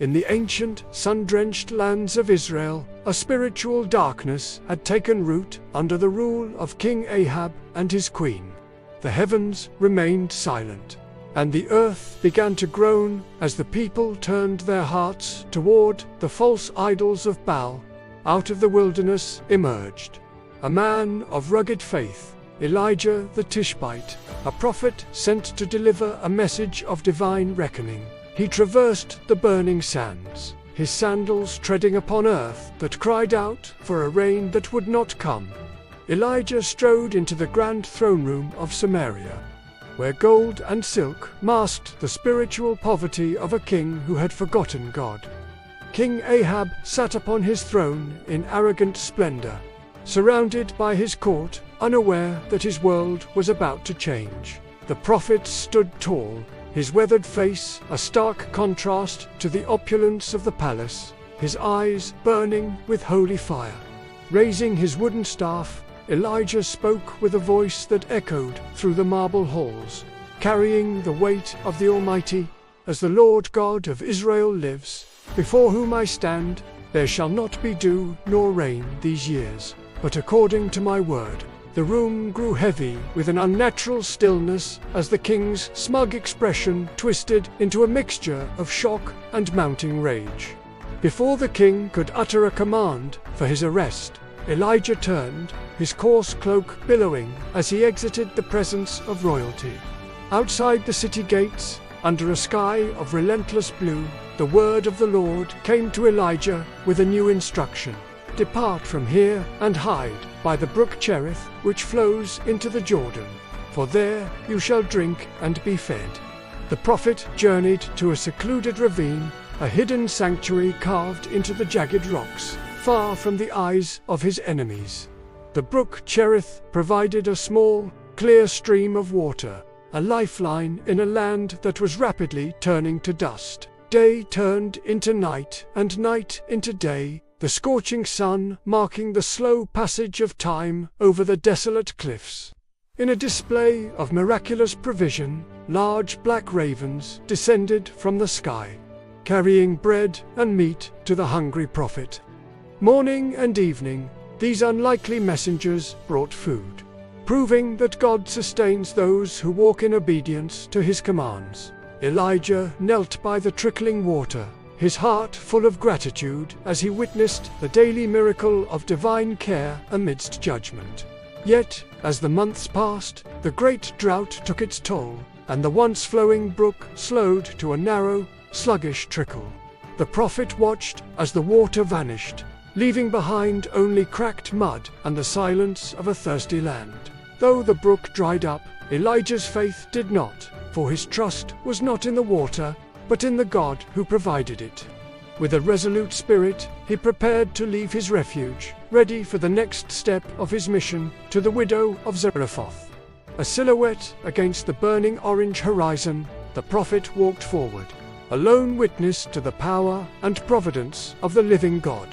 In the ancient, sun-drenched lands of Israel, a spiritual darkness had taken root under the rule of King Ahab and his queen. The heavens remained silent, and the earth began to groan as the people turned their hearts toward the false idols of Baal. Out of the wilderness emerged a man of rugged faith, Elijah the Tishbite, a prophet sent to deliver a message of divine reckoning. He traversed the burning sands, his sandals treading upon earth that cried out for a rain that would not come. Elijah strode into the grand throne room of Samaria, where gold and silk masked the spiritual poverty of a king who had forgotten God. King Ahab sat upon his throne in arrogant splendor, surrounded by his court, unaware that his world was about to change. The prophet stood tall, his weathered face a stark contrast to the opulence of the palace, his eyes burning with holy fire. Raising his wooden staff, Elijah spoke with a voice that echoed through the marble halls, carrying the weight of the Almighty. As the Lord God of Israel lives, before whom I stand, there shall not be dew nor rain these years, but according to my word. The room grew heavy with an unnatural stillness as the king's smug expression twisted into a mixture of shock and mounting rage. Before the king could utter a command for his arrest, Elijah turned, his coarse cloak billowing as he exited the presence of royalty. Outside the city gates, under a sky of relentless blue, the word of the Lord came to Elijah with a new instruction. Depart from here and hide by the brook Cherith, which flows into the Jordan, for there you shall drink and be fed. The prophet journeyed to a secluded ravine, a hidden sanctuary carved into the jagged rocks, far from the eyes of his enemies. The brook Cherith provided a small, clear stream of water, a lifeline in a land that was rapidly turning to dust. Day turned into night, and night into day, the scorching sun marking the slow passage of time over the desolate cliffs. In a display of miraculous provision, large black ravens descended from the sky, carrying bread and meat to the hungry prophet. Morning and evening, these unlikely messengers brought food, proving that God sustains those who walk in obedience to his commands. Elijah knelt by the trickling water, his heart full of gratitude as he witnessed the daily miracle of divine care amidst judgment. Yet, as the months passed, the great drought took its toll, and the once flowing brook slowed to a narrow, sluggish trickle. The prophet watched as the water vanished, leaving behind only cracked mud and the silence of a thirsty land. Though the brook dried up, Elijah's faith did not, for his trust was not in the water, but in the God who provided it. With a resolute spirit, he prepared to leave his refuge, ready for the next step of his mission to the widow of Zarephath. A silhouette against the burning orange horizon, the prophet walked forward, a lone witness to the power and providence of the living God.